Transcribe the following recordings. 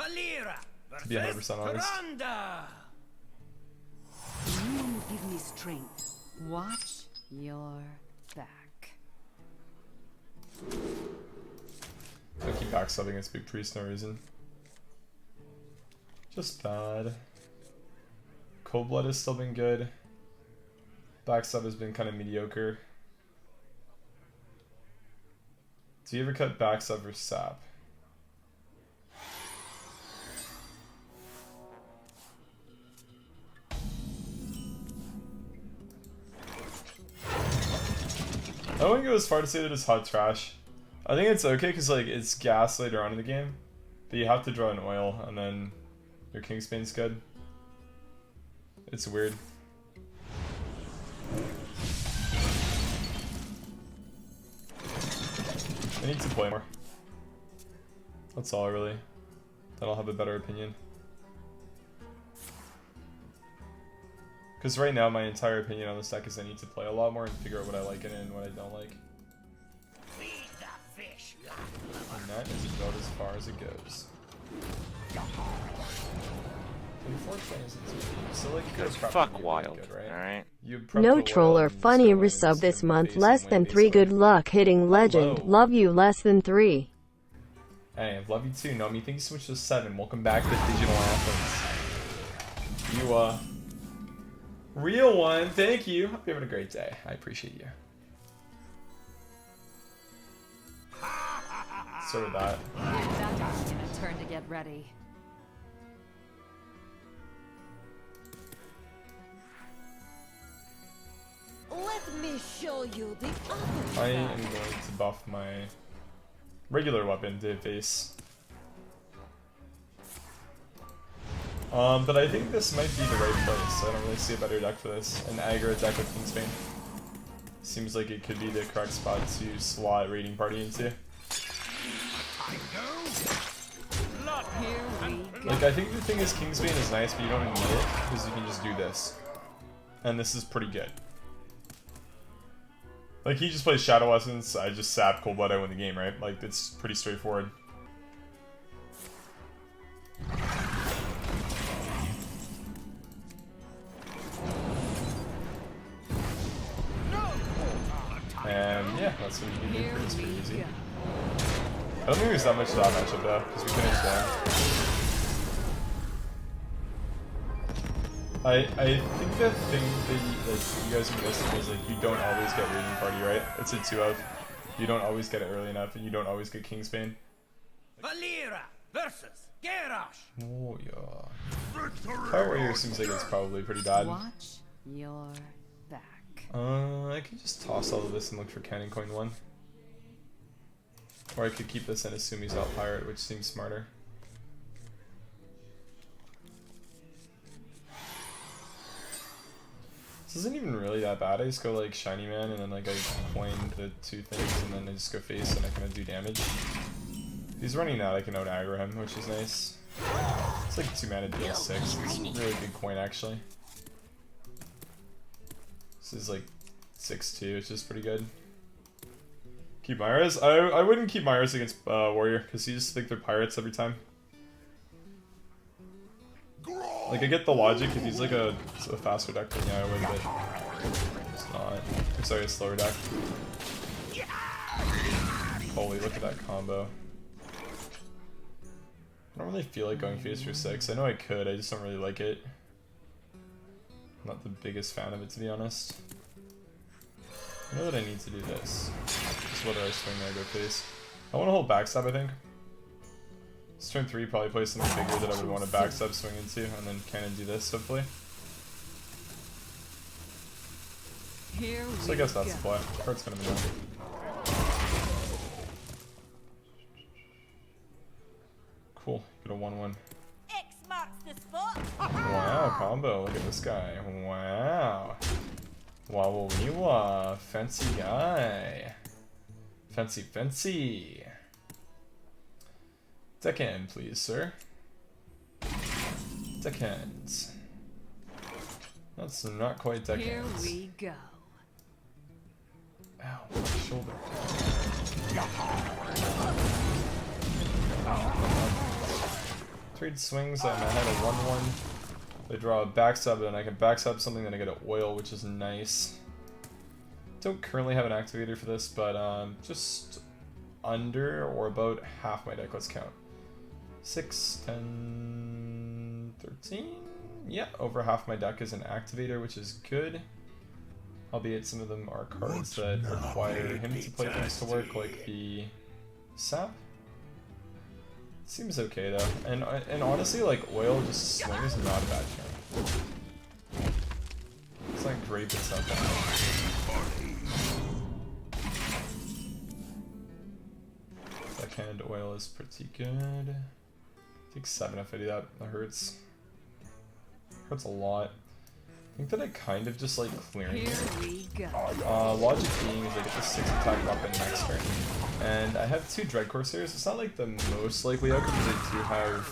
To be 100% honest. You give me strength. Watch your back. I keep backstabbing against Big Priest, no reason. Just bad. Cold Blood has still been good. Backstab has been kind of mediocre. Do you ever cut backstab or sap? I wouldn't go as far to say that it's hot trash. I think it's okay because like it's gas later on in the game, but you have to draw an oil and then your Kingsbane's good. It's weird. I need to play more. That's all really. Then I'll have a better opinion. Because right now my entire opinion on this deck is I need to play a lot more and figure out what I like in it and what I don't like. And that is about as far as it goes. So like fuck wild, good, right? Alright. No troller funny resub this month, less than 3 good luck hitting legend. Hello. Love you less than 3. Hey, love you too, Nomi. Thank you so much for the 7. Welcome back to Digital Anthems. You real one, thank you. Hope you're having a great day. I appreciate you. So did that. That's gonna turn to get ready. Let me show you the other I am going to buff my regular weapon to face. But I think this might be the right place. I don't really see a better deck for this. An aggro deck with Kingsbane. Seems like it could be the correct spot to slot Raiding Party into. Like, I think the thing is Kingsbane is nice, but you don't need it, because you can just do this. And this is pretty good. Like, he just plays Shadow Essence, I just sap Cold Blood, I win the game, right? Like, it's pretty straightforward. And yeah, that's what you can do. It's pretty easy. I don't think there's that much to that matchup though, because we finished down. I think the thing that you guys are missing is like you don't always get Raiding Party, right? It's a 2 of. You don't always get it early enough, and you don't always get Kingsbane. Valera versus Garrosh. Oh yeah. Power Warrior seems like it's probably pretty bad. Watch your back. I could just toss all of this and look for Cannon Coin 1. Or I could keep this and assume he's out Pirate, which seems smarter. This isn't even really that bad. I just go like Shiny Man and then like I coin the 2 things and then I just go face and I can do damage. If he's running that, I can out aggro him, which is nice. It's like 2 mana deal 6. It's a really good coin actually. This is like 6-2, which is pretty good. Keep Myras? I wouldn't keep Myras against Warrior, because you just think they're pirates every time. Like, I get the logic, if he's like a faster deck, then yeah, I would, but it's not. I'm sorry, a slower deck. Holy, look at that combo. I don't really feel like going face for 6. I know I could, I just don't really like it. I'm not the biggest fan of it, to be honest. I know that I need to do this. Just whether I swing or I go face. I want to hold backstab, I think. This turn 3 probably play something bigger that I would want to backstab swing into, and then kind of do this, hopefully. So I guess that's the play. Card's gonna be done. Cool, get a 1-1. X marks the spot. Wow, combo, look at this guy. Wow. Wow, wow, fancy guy. Fancy, fancy. Deckhand, please, sir. Deckhands. That's not quite deckhands. Here we go. Ow, my shoulder. Trade swings, I'm ahead of 1-1. I draw a backstab, and I can backstab something, then I get an oil, which is nice. Don't currently have an activator for this, but just under or about half my deck, let's count. 6, 10, 13? Yeah, over half my deck is an activator, which is good. Albeit some of them are cards that require him to play things to work, like the sap. Seems okay though, and honestly, like oil just swing is not a bad count. It's not great, but it's not bad. Second oil is pretty good. Take 7 if I do that. That hurts. Hurts a lot. I think that I kind of just like clearing it. Logic being is I get the 6 attack weapon next turn. And I have 2 Dread Corsairs. It's not like the most likely outcome because I do have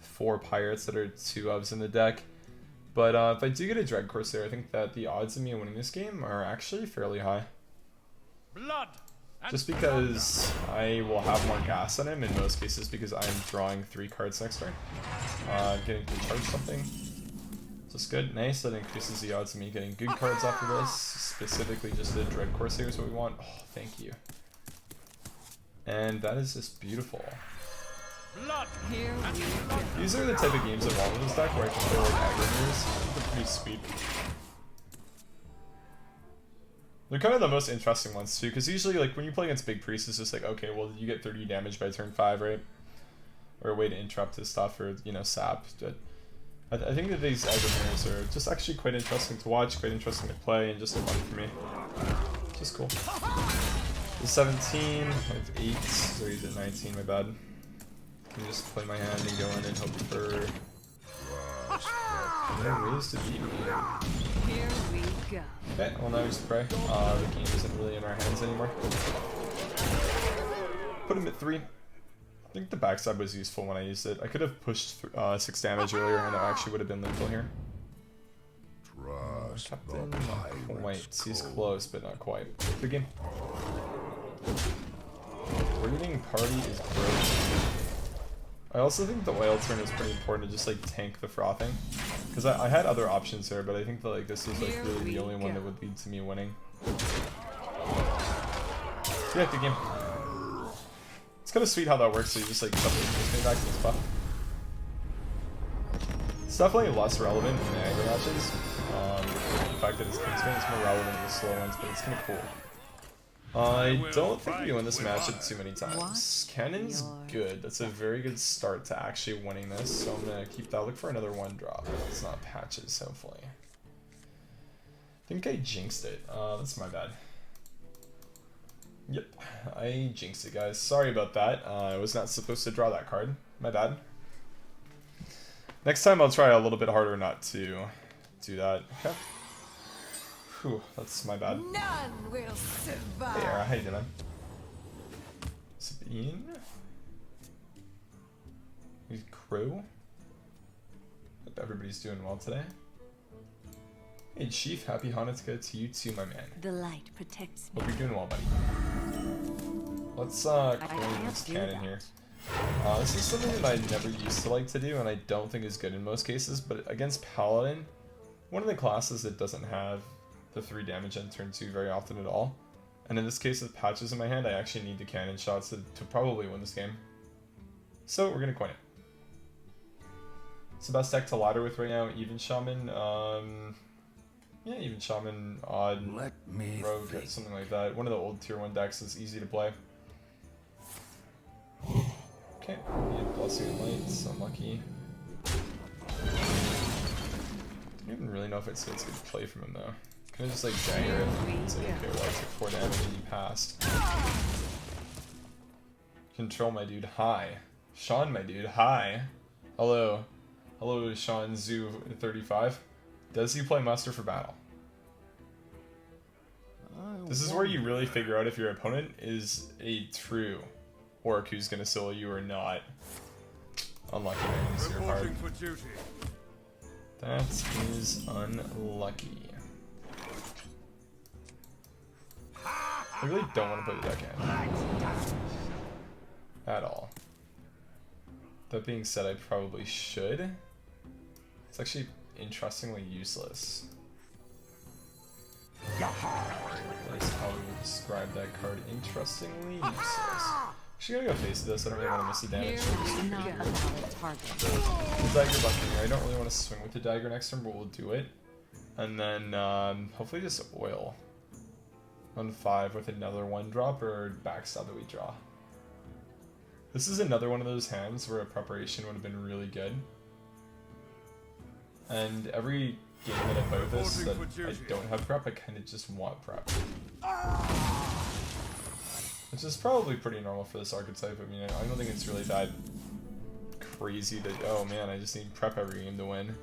4 pirates that are 2 ofs in the deck. But if I do get a Dread Corsair, I think that the odds of me winning this game are actually fairly high. Just because I will have more gas on him in most cases because I'm drawing 3 cards next turn. Getting to charge something. Just good, nice, that increases the odds of me getting good cards after this. Specifically just the Dread Corsair is what we want. Oh, thank you. And that is just beautiful. These are the type of games that want in this deck where I can play like aggro mirrors. They're pretty sweet. They're kind of the most interesting ones too, because usually like when you play against big priests, it's just like, okay, well you get 30 damage by turn 5, right? Or a way to interrupt his stuff, or you know, sap. But I think that these aggro mirrors are just actually quite interesting to watch, quite interesting to play, and just fun for me. Just cool. There's 17, I have 8, so he's at 19, my bad. I can just play my hand and go in and hope for no ways to beat me. Here we go. Okay, well now we just pray. The game isn't really in our hands anymore. Put him at 3. I think the backstab was useful when I used it. I could have pushed 6 damage earlier and it actually would have been lethal here. Captain, not quite. He's close, but not quite. Good game. Raiding party is great. I also think the oil turn is pretty important to just like tank the frothing. Because I had other options here, but I think that like this is like really the only one that would lead to me winning. Yeah, good game. It's kind of sweet how that works, so you just like shove the thing back to the spot. It's definitely less relevant in the aggro matches. The fact that it's Kingsman is more relevant in the slow ones, but it's kind of cool. I don't think we win this matchup too many times. Cannon's good. That's a very good start to actually winning this, so I'm gonna keep that. Look for another 1-drop. It's not patches, hopefully. I think I jinxed it. That's my bad. Yep, I jinxed it, guys. Sorry about that. I was not supposed to draw that card. My bad. Next time I'll try a little bit harder not to do that. Okay. Whew, that's my bad. None will survive. Hey, Ara, how you doing? Sabine? He's Crow? Hope everybody's doing well today. Hey, Chief, happy Hanukkah to you too, my man. The light protects me. Hope you're doing well, buddy. Let's clone this cannon here. This is something that I never used to like to do, and I don't think is good in most cases, but against Paladin, one of the classes that doesn't have the 3 damage on turn 2 very often at all. And in this case with patches in my hand, I actually need the cannon shots to probably win this game. So we're gonna coin it. It's the best deck to ladder with right now. Even Shaman, yeah, even Shaman, Odd, Rogue, something like that. One of the old tier 1 decks is easy to play. Okay, need Blessing and Lights, unlucky. Don't even really know if it's good play from him though. Can I just like dagger it? It's like, okay, well I took 4 damage and you passed. Control my dude, hi. Sean my dude, hi. Hello. Hello Sean Zoo 35. Does he play Muster for Battle? This is where you really figure out if your opponent is a true orc who's gonna solo you or not. Unlucky man, he's your hard. That is unlucky. I really don't want to play the deck in. At all. That being said, I probably should. It's actually interestingly useless. That is how we would describe that card. Interestingly useless. Actually, gonna go face this. I don't really want to miss the damage. The dagger button here. I don't really want to swing with the dagger next turn, but we'll do it. And then hopefully just oil on 5 with another 1-drop or backstab that we draw. This is another one of those hands where a preparation would have been really good. And every game that I play with this that I don't have prep, I kind of just want prep. Which is probably pretty normal for this archetype. I mean, I don't think it's really that crazy that, oh man, I just need prep every game to win.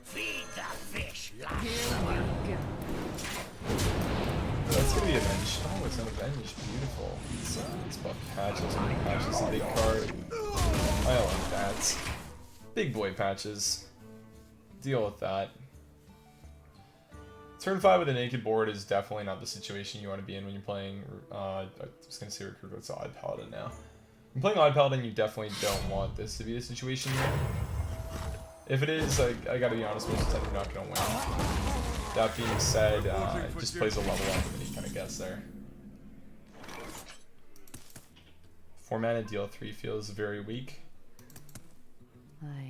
Feed the fish, That's gonna be avenged. Oh, it's an avenged. Beautiful. It's buff patches. Patches a big card. I like that. Big boy patches. Deal with that. Turn 5 with a naked board is definitely not the situation you want to be in when you're playing. I was gonna say Recruit, it's Odd Paladin now. When playing Odd Paladin, you definitely don't want this to be the situation here. If it is, I gotta be honest, most of the time you're not gonna win. That being said, it just plays a level up and then you kind of guess there. 4 mana deal 3 feels very weak.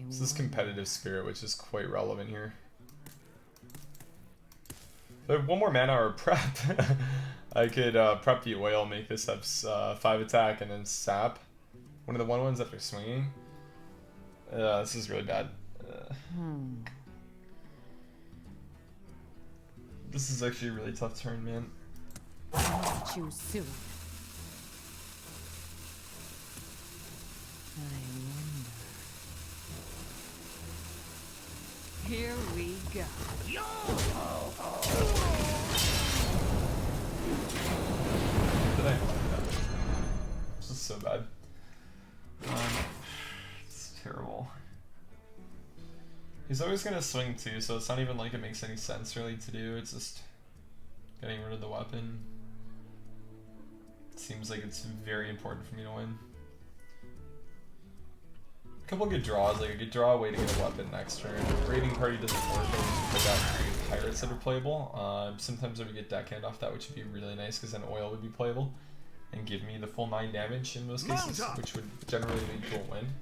This is competitive spirit, which is quite relevant here. If I have 1 more mana or prep, I could prep the oil, make this have 5 attack, and then sap one of the 1/1s after swinging. This is really bad. This is actually a really tough turn, man. Choose soon. I wonder. Here we go. Did I like that? This is so bad. It's terrible. He's always gonna swing too, so it's not even like it makes any sense really to do. It's just getting rid of the weapon. It seems like it's very important for me to win. A couple good draws, like I could draw a way to get a weapon next turn. Raiding Party doesn't work, I just put out pirates that are playable. Sometimes I would get deckhand off that, which would be really nice because then oil would be playable and give me the full 9 damage in most cases, which would generally lead to a win.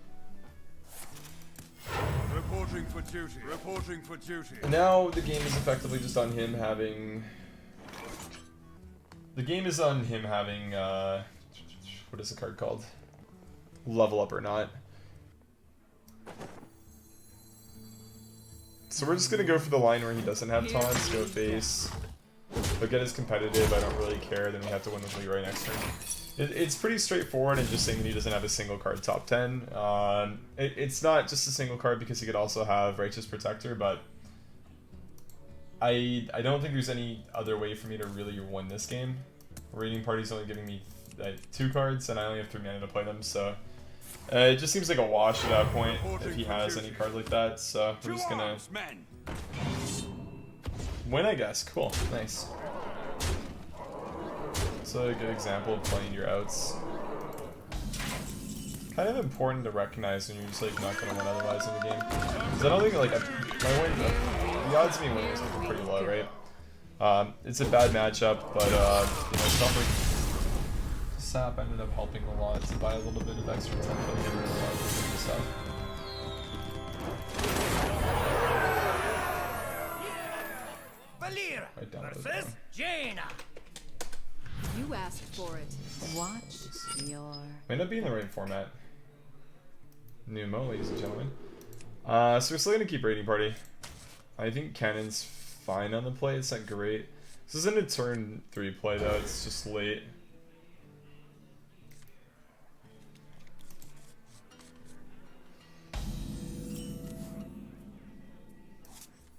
Reporting for duty. Reporting for duty. Now the game is effectively just on him having. The game is on him having. What is the card called? Level up or not. So we're just gonna go for the line where he doesn't have taunts, go face. But get his competitive, I don't really care, then we have to win with Leroy next turn. It's pretty straightforward and just saying that he doesn't have a single card top 10. It's not just a single card because he could also have Righteous Protector, but I don't think there's any other way for me to really win this game. Raiding Party's only giving me 2 cards and I only have 3 mana to play them, so it just seems like a wash at that point if he has any card like that, so we're just gonna win, I guess. Cool, nice. So a good example of playing your outs. Kind of important to recognize when you're just like not gonna win otherwise in the game. Because I don't think like my win, the odds of me winning is like pretty low, right? It's a bad matchup, but you know, stuff like sap ended up helping a lot to buy a little bit of extra time to get rid of a lot of the stuff. Valera versus Jaina. You asked for it. Watch your. Might not be in the right format. Numo, ladies and gentlemen. So we're still gonna keep Raiding Party. I think Cannon's fine on the play. It's not great. This isn't a turn 3 play though. It's just late.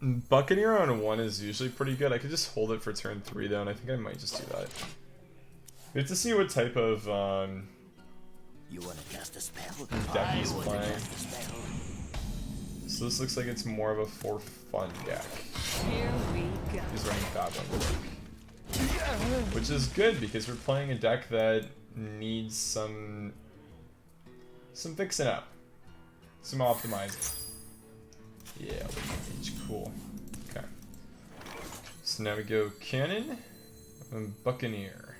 Buccaneer on 1 is usually pretty good. I could just hold it for turn 3 though, and I think I might just do that. We have to see what type of You want to cast a spell? deck he's playing. So this looks like it's more of a for fun deck. Here we go. He's running Goblin deck. Which is good because we're playing a deck that needs some some fixing up. Some optimizing. Yeah, mage, cool. Okay. So now we go cannon and buccaneer.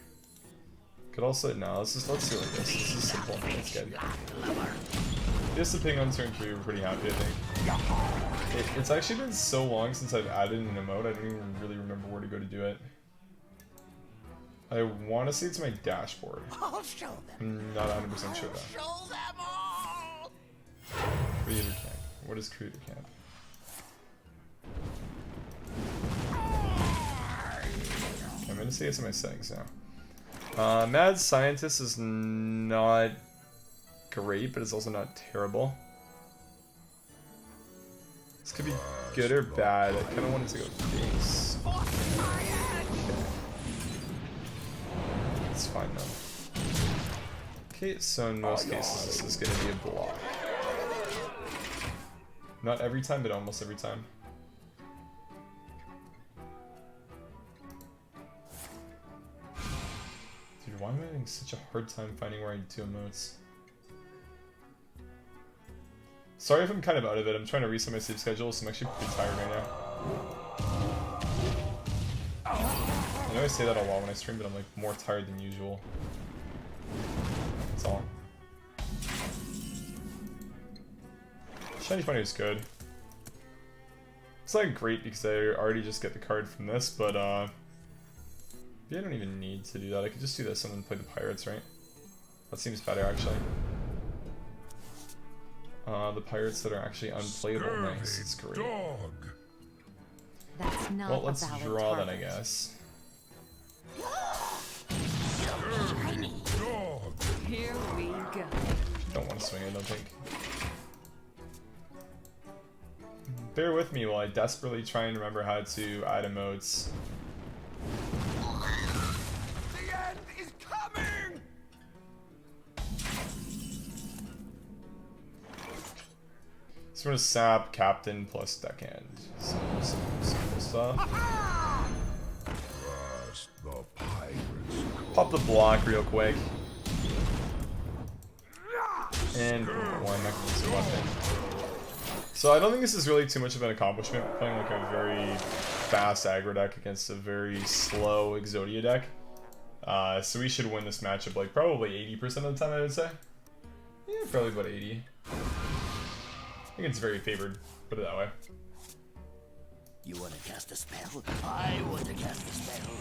Could also let's do like this. This is simple. That's good. Just the ping on turn 3, we're pretty happy, I think. It's actually been so long since I've added an emote, I don't even really remember where to go to do it. I want to say it's my dashboard. I'll show them. I'm not 100% sure though. Show them all. Creator camp. What is creator camp? Okay, I'm gonna say it's in my settings now. Mad Scientist is not great, but it's also not terrible. This could be good or bad. I kind of want it to go base. It's fine though. Okay, so in most cases this is going to be a block. Not every time, but almost every time. Dude, why am I having such a hard time finding where I do emotes? Sorry if I'm kind of out of it. I'm trying to reset my sleep schedule, so I'm actually pretty tired right now. I know I say that a lot when I stream, but I'm like more tired than usual. That's all. Shiny Funny is good. It's not great because I already just get the card from this, but yeah, I don't even need to do that. I could just do this and then play the pirates, right? That seems better actually. The pirates that are actually unplayable, nice. It's great. That's not Well, let's a valid draw that, I target. guess. Here we go. Don't want to swing it, I don't think. Bear with me while I desperately try and remember how to add emotes. The end is coming. So we're gonna sap captain plus deckhand. Some simple stuff. Pop the block real quick. And one mechanism weapon. So I don't think this is really too much of an accomplishment. We're playing like a very fast aggro deck against a very slow Exodia deck. So we should win this matchup like probably 80% of the time, I would say. Yeah, probably about 80. I think it's very favored, put it that way. You want to cast a spell? I want to cast a spell.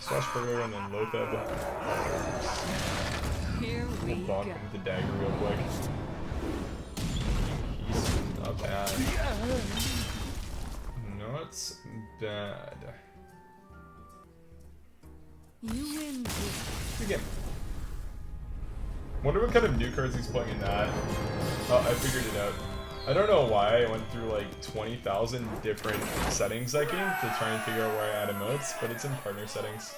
Swashbuckler and then Lotheb. Here we We'll go. bonk him with the dagger real quick. He's not bad. Not bad. You win this. Good game. Wonder what kind of new cards he's playing in that. Oh, I figured it out. I don't know why I went through like 20,000 different settings that game to try and figure out where I add emotes, but it's in partner settings.